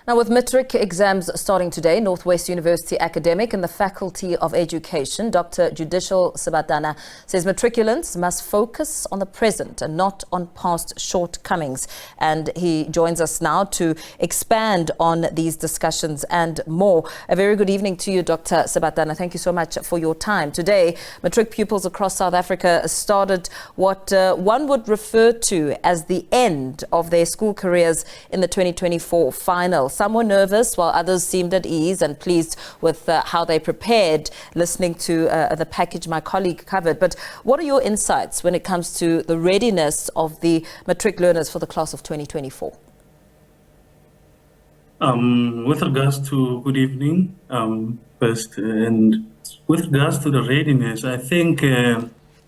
Now, with Matric exams starting today, Northwest University academic in the Faculty of Education, Dr. Judicial Sebatana, says matriculants must focus on the present and not on past shortcomings. And he joins us now to expand on these discussions and more. A very good evening to you, Dr. Sebatana. Thank you so much for your time. Today, Matric pupils across South Africa started what one would refer to as the end of their school careers in the 2024 final. Some were nervous, while others seemed at ease and pleased with how they prepared, listening to the package my colleague covered. But what are your insights when it comes to the readiness of the Matric learners for the class of 2024? With regards to, good evening, first, and with regards to the readiness, I think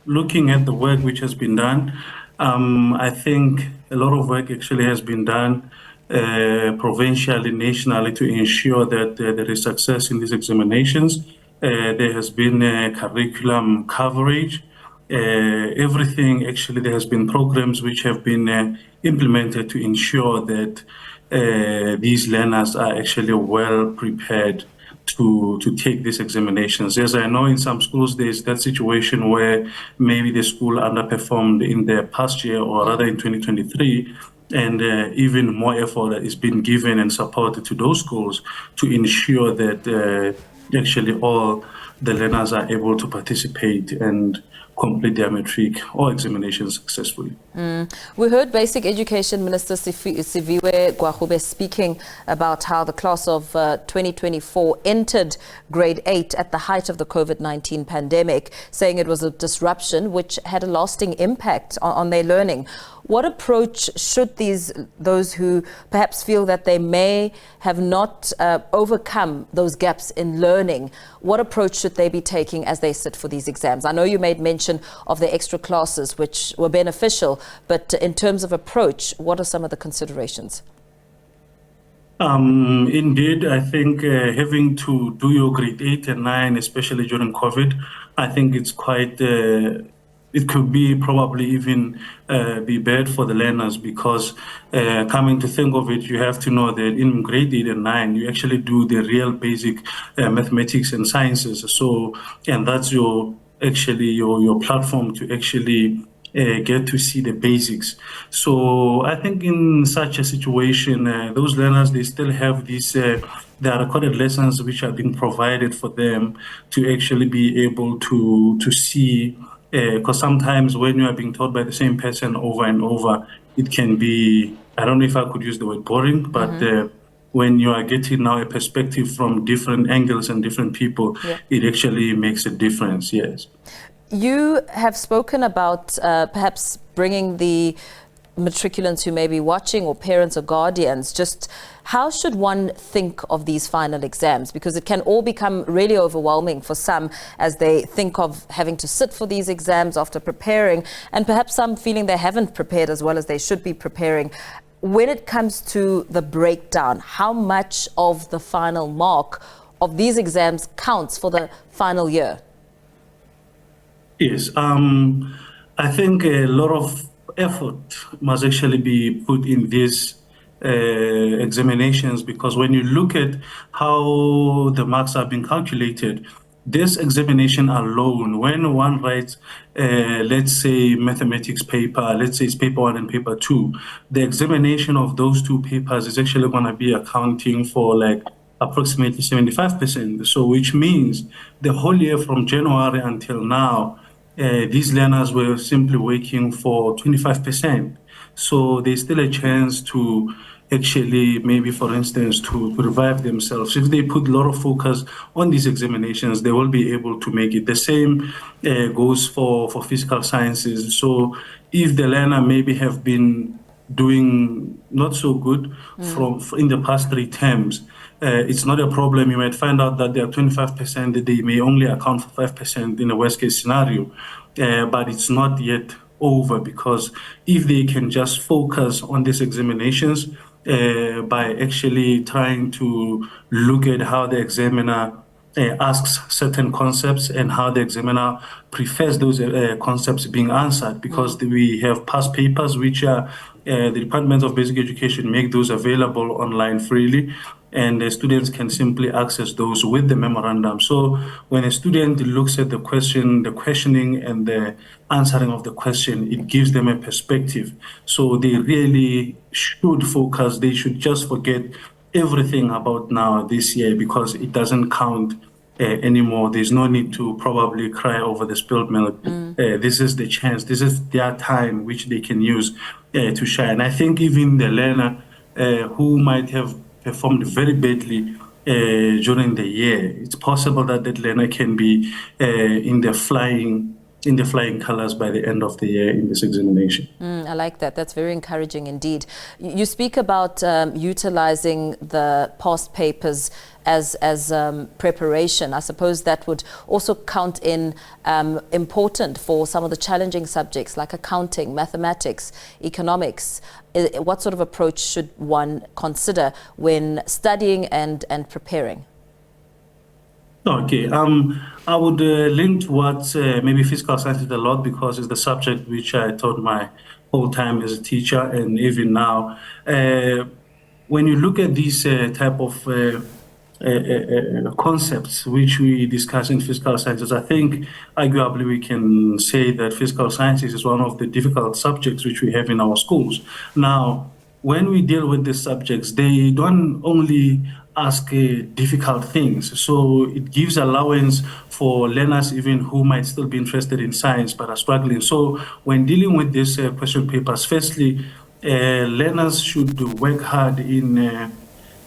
looking at the work which has been done, I think a lot of work actually has been done provincially, nationally, to ensure that there is success in these examinations. There has been curriculum coverage. Everything, actually, there has been programs which have been implemented to ensure that these learners are actually well prepared to take these examinations. As I know, in some schools, there's that situation where maybe the school underperformed in their past year, or rather in 2023, and even more effort is being given and supported to those schools to ensure that actually all the learners are able to participate and complete their matric or examination successfully. We heard Basic Education Minister Siviwe Gwahube speaking about how the class of 2024 entered grade 8 at the height of the COVID-19 pandemic, saying it was a disruption which had a lasting impact on their learning. What approach should those who perhaps feel that they may have not overcome those gaps in learning, what approach should they be taking as they sit for these exams? I know you made mention of the extra classes which were beneficial, but in terms of approach, what are some of the considerations? Indeed, I think having to do your grade 8 and 9, especially during COVID, I think it's quite it could be probably even be bad for the learners, because coming to think of it, you have to know that in grade 8 and 9, you actually do the real basic mathematics and sciences. So, and that's your platform to actually get to see the basics. So I think in such a situation, those learners, they still have these there are recorded lessons which are being provided for them to actually be able to see. Because sometimes when you are being taught by the same person over and over, it can be, I don't know if I could use the word boring, but when you are getting now a perspective from different angles and different people, it actually makes a difference, yes. You have spoken about perhaps bringing the matriculants who may be watching, or parents or guardians, just how should one think of these final exams? Because it can all become really overwhelming for some as they think of having to sit for these exams after preparing, and perhaps some feeling they haven't prepared as well as they should be preparing. When it comes to the breakdown, how much of the final mark of these exams counts for the final year? Yes, I think a lot of effort must actually be put in these examinations, because when you look at how the marks are being calculated, this examination alone, when one writes, let's say, mathematics paper, let's say it's paper 1 and paper 2, the examination of those two papers is actually going to be accounting for like approximately 75%. So which means the whole year from January until now, these learners were simply working for 25%. So there's still a chance to actually, maybe for instance, to revive themselves. If they put a lot of focus on these examinations, they will be able to make it. The same goes for physical sciences. So if the learner maybe have been doing not so good in the past 3 terms, it's not a problem. You might find out that they are 25%, that they may only account for 5% in a worst case scenario, but it's not yet over, because if they can just focus on these examinations by actually trying to look at how the examiner asks certain concepts and how the examiner prefers those concepts being answered, because we have past papers which are the Department of Basic Education make those available online freely, and the students can simply access those with the memorandum. So when a student looks at the question, the questioning and the answering of the question, it gives them a perspective. So they really should focus, they should just forget everything about now this year, because it doesn't count anymore. There's no need to probably cry over the spilled milk. This is the chance, this is their time which they can use to shine. I think even the learner who might have performed very badly during the year, it's possible that that learner can be in the flying colors by the end of the year in this examination. I like that. That's very encouraging indeed. You speak about utilizing the past papers as preparation. I suppose that would also count in important for some of the challenging subjects like accounting, mathematics, economics. What sort of approach should one consider when studying and preparing? Okay, I would lean towards maybe physical sciences a lot, because it's the subject which I taught my whole time as a teacher, and even now. When you look at these type of concepts which we discuss in physical sciences, I think arguably we can say that physical sciences is one of the difficult subjects which we have in our schools. Now, when we deal with these subjects, they don't only ask difficult things. So it gives allowance for learners even who might still be interested in science but are struggling. So when dealing with these question papers, firstly, learners should work hard in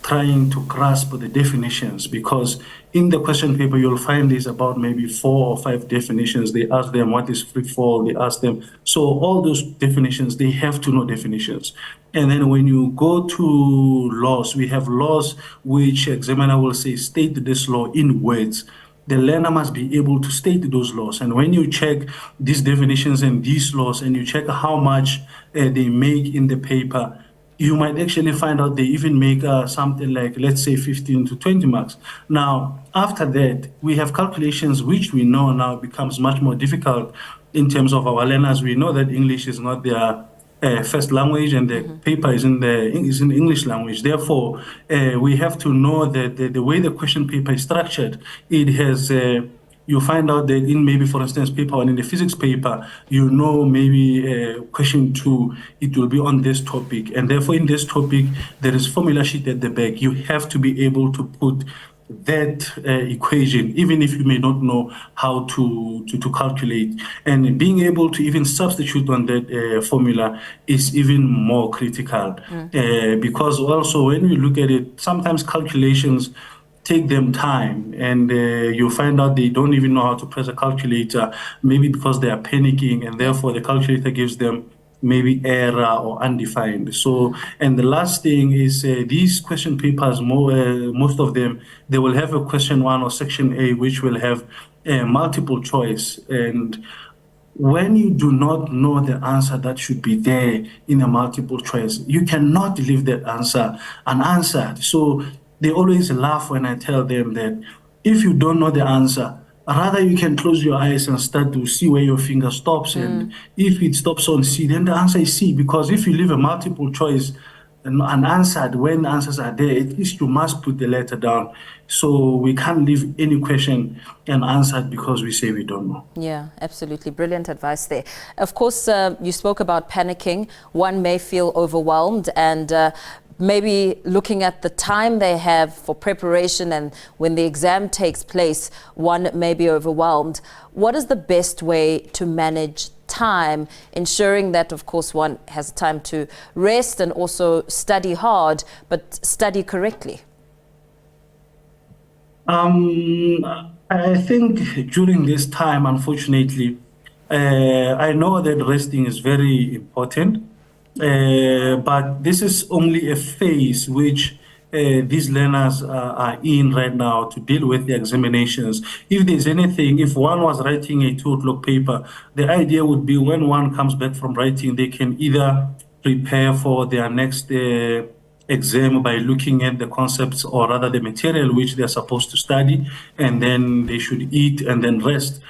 trying to grasp the definitions, because in the question paper you'll find is about maybe 4 or 5 definitions. They ask them what is free fall, they ask them. So all those definitions, they have to know definitions. And then when you go to laws, we have laws which examiner will say, state this law in words. The learner must be able to state those laws. And when you check these definitions and these laws, and you check how much they make in the paper, you might actually find out they even make something like, let's say, 15 to 20 marks. Now, after that, we have calculations which we know now becomes much more difficult in terms of our learners. We know that English is not their first language, and the paper is in English language. Therefore, we have to know that the way the question paper is structured, it has you find out that in maybe, for instance, paper 1 in the physics paper, you know, maybe question 2, it will be on this topic. And therefore, in this topic, there is formula sheet at the back. You have to be able to put that equation, even if you may not know how to calculate. And being able to even substitute on that formula is even more critical. Because also, when we look at it, sometimes calculations take them time, and you find out they don't even know how to press a calculator, maybe because they are panicking, and therefore the calculator gives them maybe error or undefined. So, and the last thing is these question papers, most of them, they will have a question 1 or section A, which will have multiple choice. And when you do not know the answer that should be there in a multiple choice, you cannot leave that answer unanswered. So they always laugh when I tell them that if you don't know the answer, rather you can close your eyes and start to see where your finger stops. And if it stops on C, then the answer is C. Because if you leave a multiple choice unanswered, when answers are there, at least you must put the letter down. So we can't leave any question unanswered because we say we don't know. Yeah, absolutely. Brilliant advice there. Of course, you spoke about panicking. One may feel overwhelmed, and maybe looking at the time they have for preparation, and when the exam takes place, one may be overwhelmed. What is the best way to manage time, ensuring that, of course, one has time to rest and also study hard, but study correctly? I think during this time, unfortunately, I know that resting is very important. But this is only a phase which these learners are in right now to deal with the examinations. If there's anything, if one was writing a 2 o'clock paper, the idea would be when one comes back from writing, they can either prepare for their next exam by looking at the concepts, or rather the material which they're supposed to study, and then they should eat and then rest.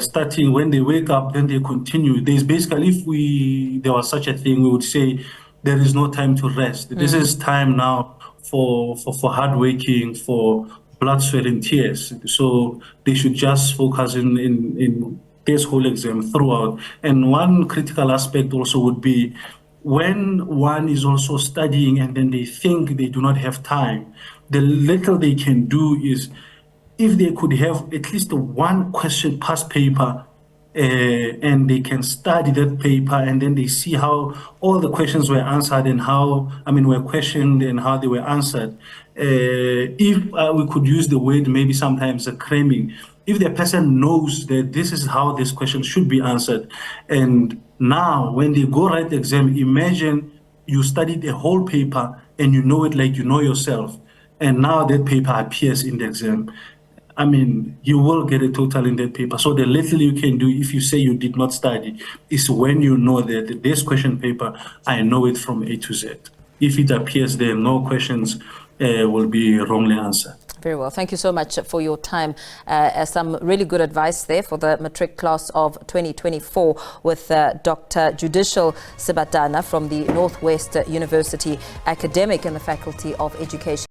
Starting when they wake up, then they continue. There's basically, if there was such a thing, we would say there is no time to rest. This is time now for hard working, for blood, sweat, and tears. So they should just focus in this whole exam throughout. And one critical aspect also would be when one is also studying and then they think they do not have time, the little they can do is, if they could have at least one question past paper, and they can study that paper, and then they see how all the questions were answered and were questioned and how they were answered. If we could use the word maybe sometimes cramming, if the person knows that this is how this question should be answered, and now when they go write the exam, imagine you studied a whole paper and you know it like you know yourself, and now that paper appears in the exam. You will get a total in that paper. So the little you can do if you say you did not study is when you know that this question paper, I know it from A to Z. If it appears there, no questions will be wrongly answered. Very well. Thank you so much for your time. Some really good advice there for the matric class of 2024 with Dr. Judicial Sebatana from the Northwest University academic in the Faculty of Education.